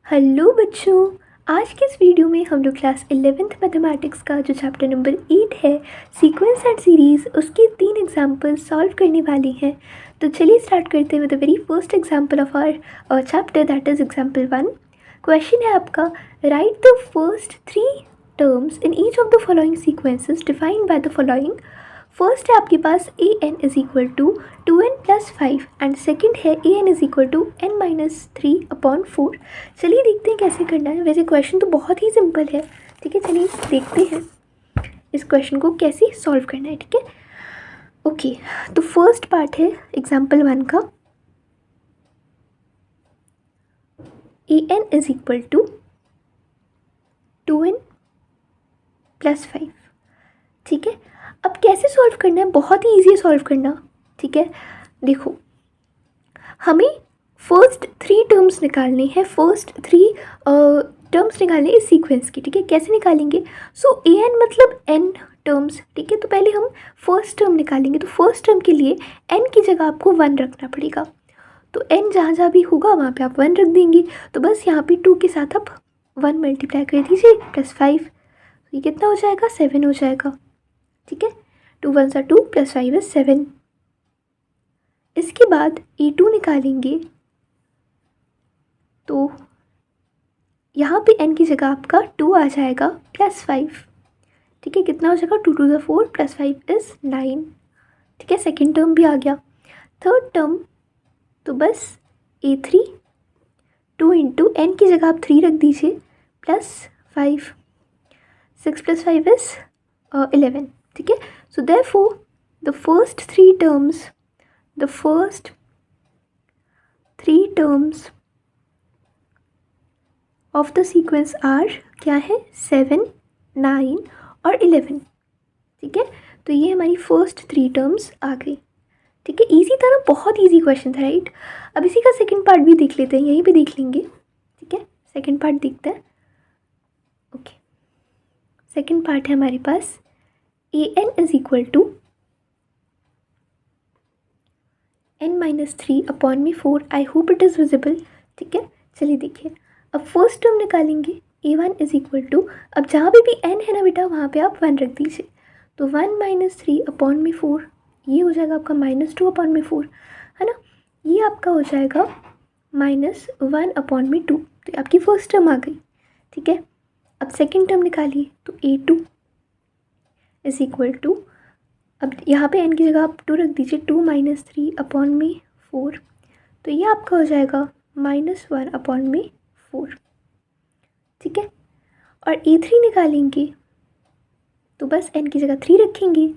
Hello बच्चों, आज के इस वीडियो में हम लोग क्लास 11th मैथमेटिक्स का जो चैप्टर नंबर 8 है सीक्वेंस एंड सीरीज़ उसके 3 एग्जाम्पल सॉल्व करने वाली हैं। तो चलिए स्टार्ट करते हैं with the very first example of our chapter, that is example 1। Question है आपका, write the first 3 terms in each of the following sequences defined by the following. First है आपके पास A N is equal to 2n+5 and second है A N is equal to n-3/4। चलिए देखते हैं कैसे करना है। वैसे क्वेश्चन तो बहुत ही सिंपल है, ठीक है। चलिए देखते हैं इस क्वेश्चन को कैसे सॉल्व करना है, ठीक है। ओके, तो फर्स्ट पार्ट है एग्जाम्पल 1 का, A N is equal to 2n+5, ठीक है। अब कैसे सॉल्व करना है, बहुत ही ईजी है सॉल्व करना, ठीक है। देखो, हमें फर्स्ट 3 टर्म्स निकालने हैं, फर्स्ट 3 टर्म्स निकालने इस सीक्वेंस की, ठीक है। कैसे निकालेंगे? सो ए एन मतलब n टर्म्स, ठीक है। तो पहले हम फर्स्ट टर्म निकालेंगे, तो फर्स्ट टर्म के लिए n की जगह आपको 1 रखना पड़ेगा। तो n जहाँ जहाँ भी होगा वहाँ पे आप 1 रख देंगे। तो बस यहाँ पे 2 के साथ आप 1 मल्टीप्लाई कर दीजिए +5, ये कितना हो जाएगा? 7 हो जाएगा, ठीक है। 2 × 1 = 2 +5 = 7। इसके बाद E2 निकालेंगे, तो यहाँ पे n की जगह आपका 2 आ जाएगा +5, ठीक है। कितना हो जाएगा? 2 × 2 = 4 +5 = 9, ठीक है। सेकेंड टर्म भी आ गया। थर्ड टर्म, तो बस A3 2 × n की जगह आप 3 रख दीजिए +5, 6 + 5 = 11, ठीक है। So therefore the first 3 terms of the sequence are क्या है? 7, 9 और 11, ठीक है। तो ये हमारी फर्स्ट 3 टर्म्स आ गई, ठीक है। इजी था ना, बहुत इजी क्वेश्चन था, राइट। अब इसी का सेकंड पार्ट भी देख लेते हैं, यहीं पे देख लेंगे, ठीक है। सेकंड पार्ट देखते हैं। ओके, सेकंड पार्ट है हमारे पास, A N is equal to n-3/4। I hope it is visible, ठीक है। चलिए देखिए, अब फर्स्ट टर्म निकालेंगे, a1 इज इक्वल टू, अब जहाँ पे भी n है ना बेटा वहाँ पे आप 1 रख दीजिए। तो 1 - 3/4, ये हो जाएगा आपका -2/4, है ना। ये आपका हो जाएगा -1/2। तो आपकी फर्स्ट टर्म आ गई, ठीक है। अब सेकेंड टर्म निकालिए, तो a2 इज इक्वल टू, अब यहाँ पे n की जगह आप 2 रख दीजिए, 2 - 3/4, तो ये आपका हो जाएगा -1/4, ठीक है। और A3 निकालेंगे, तो बस n की जगह 3 रखेंगे,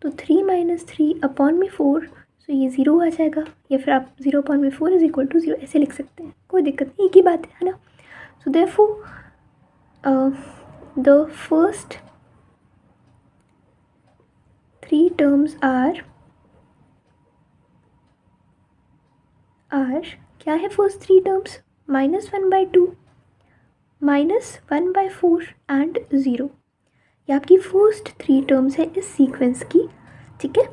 तो 3 - 3/4, तो ये 0 आ जाएगा, या फिर आप 0/4 = 0 ऐसे लिख सकते हैं, कोई दिक्कत नहीं, एक ही बात है ना। So therefore the first 3 terms are क्या है? First 3 terms -1/2, -1/4 and 0। ये आपकी फर्स्ट 3 टर्म्स है इस सीक्वेंस की, ठीक है।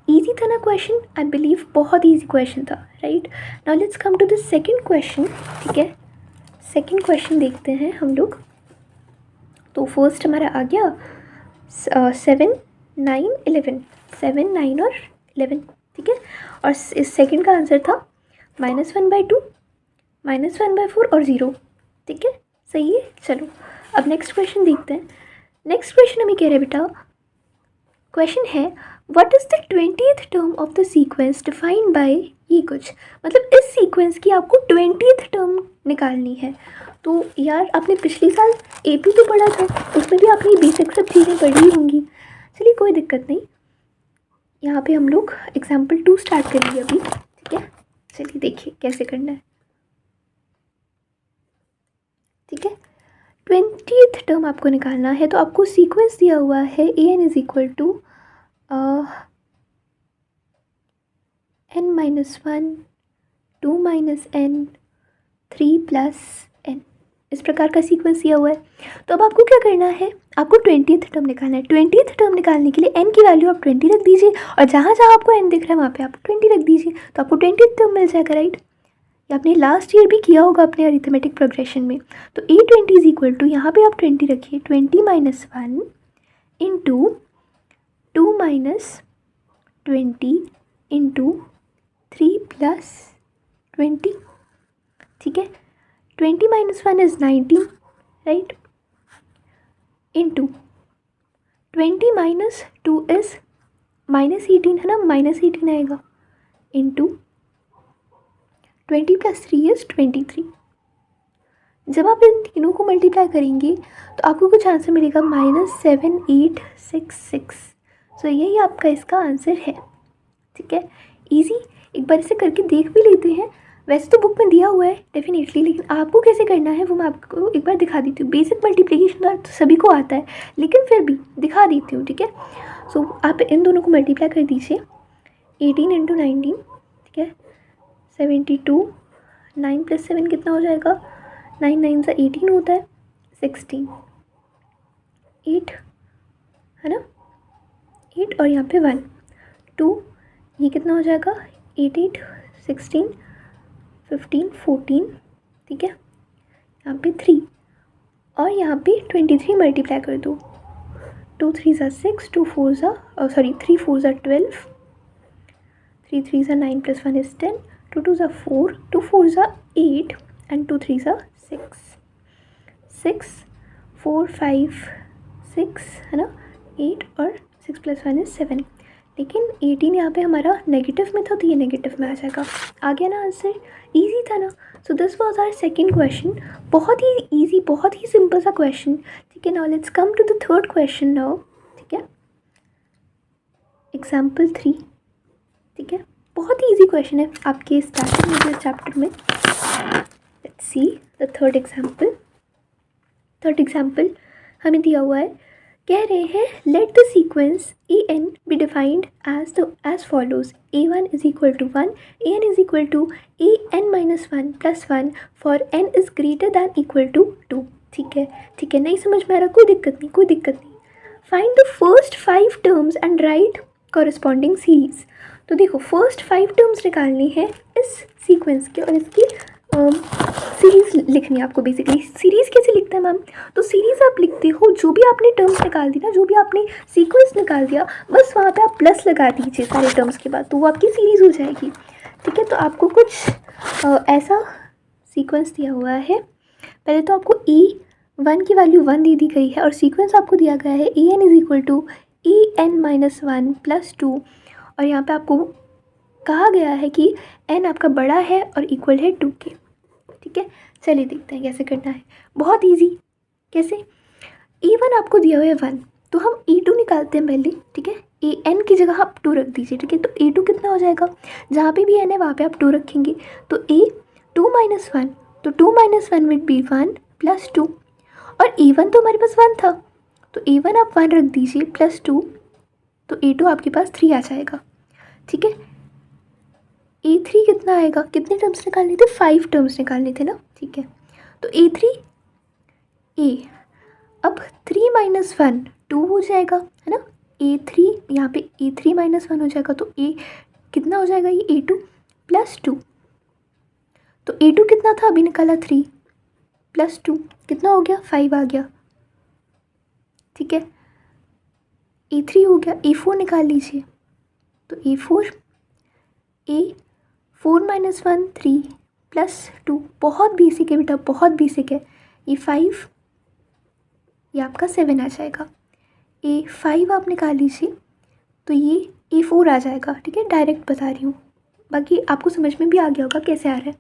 इजी था ना क्वेश्चन? आई बिलीव बहुत इजी क्वेश्चन था, right. Now let's come to the second question, ठीक है। सेकंड क्वेश्चन देखते हैं हम लोग। तो फर्स्ट हमारा आ गया 7, 9, 11, 7, 9 और 11, ठीक है। और इस सेकंड का आंसर था -1/2, -1/4 और 0, ठीक है। सही है। चलो अब नेक्स्ट क्वेश्चन देखते हैं। नेक्स्ट क्वेश्चन हमें कह रहे बेटा, क्वेश्चन है what is the 20th term of the sequence defined by, ये कुछ मतलब इस सीक्वेंस की आपको 20th टर्म निकालनी है। तो यार आपने पिछले साल AP तो पढ़ा था, उसमें भी आपने बेसिक सब चीज़ें पढ़ी होंगी। चलिए कोई दिक्कत नहीं, यहाँ पे हम लोग एग्जाम्पल 2 स्टार्ट करेंगे अभी, ठीक है। चलिए देखिए कैसे करना है, ठीक है। 20th टर्म आपको निकालना है, तो आपको सीक्वेंस दिया हुआ है an is equal to n-1, 2 - n, 3 + n, इस प्रकार का सीक्वेंस दिया हुआ है। तो अब आपको क्या करना है, आपको 20th टर्म निकालना है। 20th टर्म निकालने के लिए n की वैल्यू आप 20 रख दीजिए, और जहाँ जहाँ आपको n दिख रहा है वहाँ पे आप 20 रख दीजिए, तो आपको 20th टर्म मिल जाएगा, राइट। या आपने लास्ट ईयर भी किया होगा अपने अरिथमेटिक प्रोग्रेशन में। तो A20 इज इक्वल टू, यहाँ पे आप 20 रखिए, 20 minus 1 into 2 minus 20 into 3 plus 20, ठीक है। 20 minus 1 is 19, right, into 20 minus 2 is -18, है ना, -18 आएगा, इंटू 20 प्लस 3 इज़ 23। जब आप इन तीनों को मल्टीप्लाई करेंगे तो आपको कुछ आंसर मिलेगा -7866। सो यही आपका इसका आंसर है, ठीक है। इजी, एक बार इसे करके देख भी लेते हैं। वैसे तो बुक में दिया हुआ है डेफिनेटली, लेकिन आपको कैसे करना है वो मैं आपको एक बार दिखा देती हूँ। बेसिक मल्टीप्लिकेशन तो सभी को आता है, लेकिन फिर भी दिखा देती हूँ, ठीक है। सो आप इन दोनों को मल्टीप्लाई कर दीजिए, 18 इंटू 19, ठीक है, 72, 9 प्लस 7 कितना हो जाएगा, 9 9 से 18 होता है, 16, 8, है ना, 8 और यहाँ पे 1, 2, ये कितना हो जाएगा, 8 8 16 15 14, ठीक है, यहाँ पे 3 और यहाँ पे 23 मल्टीप्लाई कर दो, 2 3 ज़ा 6, 2 4 ज़ा 3 4 ज़ा 12, 3 3 ज़ा 9 प्लस 1 इज़ 10, 2 2 ज़ा 4, 2 4 ज़ा 8 एंड 2 3 ज़ा 6, 6 4 5 6, है ना, 8 और 6 प्लस 1 इज़ 7। लेकिन 18 यहाँ पे हमारा नेगेटिव में था तो ये नेगेटिव में आ जाएगा। आ गया ना आंसर, इजी था ना। So this was our second question, बहुत ही इजी, बहुत ही सिंपल सा क्वेश्चन, ठीक है। Now let's come to the third question now, ठीक है, एग्जाम्पल 3, ठीक है। बहुत ही ईजी क्वेश्चन है आपके स्टार्टिंग में इस चैप्टर में। Let's see the third example. Third example हमें दिया हुआ है, कह रहे हैं let the sequence an be defined as follows, a1 is equal to 1, an is equal to an minus 1 plus 1 for n is greater than equal to 2, ठीक है, ठीक है, नहीं समझ में आ रहा, कोई दिक्कत नहीं, कोई दिक्कत नहीं। Find the first 5 terms and right corresponding series. तो देखो फर्स्ट 5 टर्म्स निकालनी है इस सीक्वेंस के और इसकी सीरीज़ लिखनी है आपको। बेसिकली सीरीज़ कैसे लिखते हैं मैम, तो सीरीज़ आप लिखते हो, जो भी आपने टर्म्स निकाल दी ना, जो भी आपने सीक्वेंस निकाल दिया, बस वहाँ पे आप प्लस लगा दीजिए सारे टर्म्स के बाद, तो वो आपकी सीरीज़ हो जाएगी, ठीक है। तो आपको कुछ ऐसा सीक्वेंस दिया हुआ है। पहले तो आपको E1 की वैल्यू 1 दे दी गई है और सीक्वेंस आपको दिया गया है an is equal to en-1 plus 2 और यहाँ पे आपको कहा गया है कि n आपका बड़ा है और इक्वल है 2 के, ठीक है। चलिए देखते हैं कैसे करना है, बहुत इजी। कैसे, E1 आपको दिया हुआ है 1, तो हम E2 निकालते हैं पहले, ठीक है। an की जगह आप 2 रख दीजिए, ठीक है। तो A2 कितना हो जाएगा, जहाँ पे भी n है वहाँ पे आप 2 रखेंगे, तो A2 माइनस 1, तो 2 माइनस 1 विल बी 1 प्लस 2 और E1 तो हमारे पास 1 था, तो A1 आप 1 रख दीजिए प्लस 2, तो A2 आपके पास 3 आ जाएगा, ठीक है। A3 कितना आएगा, कितने टर्म्स निकालने थे, 5 टर्म्स निकालने थे ना, ठीक है। तो A3 अब 3 माइनस 1 2 हो जाएगा, है ना। A3 यहाँ पे A3 माइनस 1 हो जाएगा, तो A कितना हो जाएगा, ये A2 प्लस 2, तो A2 कितना था अभी निकाला 3 प्लस 2 कितना हो गया, 5 आ गया, ठीक है। A3 हो गया, A4 निकाल लीजिए, तो A4 माइनस 1 3 प्लस 2, बहुत बेसिक है बेटा, बहुत बेसिक है। ये 5, ये आपका 7 आ जाएगा। A5 आप निकाल लीजिए, तो ये A4 आ जाएगा, ठीक है, डायरेक्ट बता रही हूँ, बाकी आपको समझ में भी आ गया होगा कैसे आ रहा है।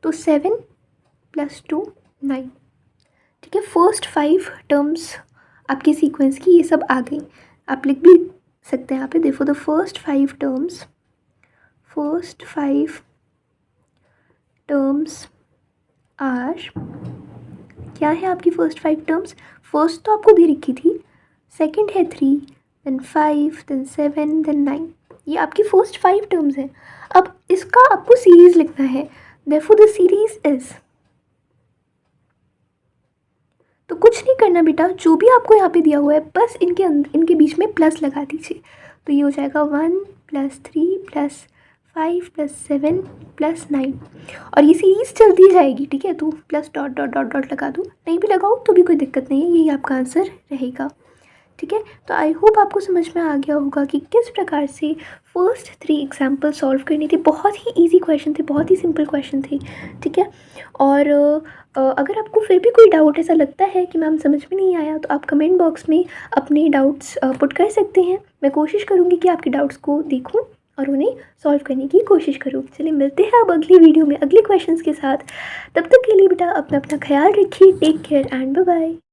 तो 7 प्लस 2 9, ठीक है। फर्स्ट 5 टर्म्स आपके सीक्वेंस की ये सब आ गई, आप लिख भी सकते हैं यहाँ पे, देखो द फर्स्ट 5 टर्म्स आर, क्या है आपकी फर्स्ट 5 टर्म्स, फर्स्ट तो आपको दे रखी थी, सेकंड है 3, देन 5, देन 7, देन 9, ये आपकी फर्स्ट 5 टर्म्स हैं। अब इसका आपको सीरीज़ लिखना है, देयरफॉर द सीरीज़ इज़, तो कुछ नहीं करना बेटा, जो भी आपको यहाँ पे दिया हुआ है बस इनके बीच में प्लस लगा दीजिए, तो ये हो जाएगा 1 प्लस 3 प्लस 5 + 7 + 9 और ये सीरीज़ चलती जाएगी, ठीक है। तो plus dot dot dot dot लगा दूँ, नहीं भी लगाऊँ तो भी कोई दिक्कत नहीं है, यही आपका आंसर रहेगा, ठीक है। तो आई होप आपको समझ में आ गया होगा कि किस प्रकार से फर्स्ट 3 एग्जाम्पल सॉल्व करनी थी। बहुत ही ईजी क्वेश्चन थे, बहुत ही सिंपल क्वेश्चन थे, ठीक है। और अगर आपको फिर भी कोई डाउट ऐसा लगता है कि मैम समझ में नहीं आया, तो आप कमेंट बॉक्स में अपने डाउट्स पुट कर सकते हैं। मैं कोशिश करूँगी कि आपके डाउट्स को देखूँ और उन्हें सॉल्व करने की कोशिश करूँ। चलिए मिलते हैं अब अगली वीडियो में अगले क्वेश्चंस के साथ। तब तक के लिए बेटा अपना अपना ख्याल रखिए। Take care and bye bye.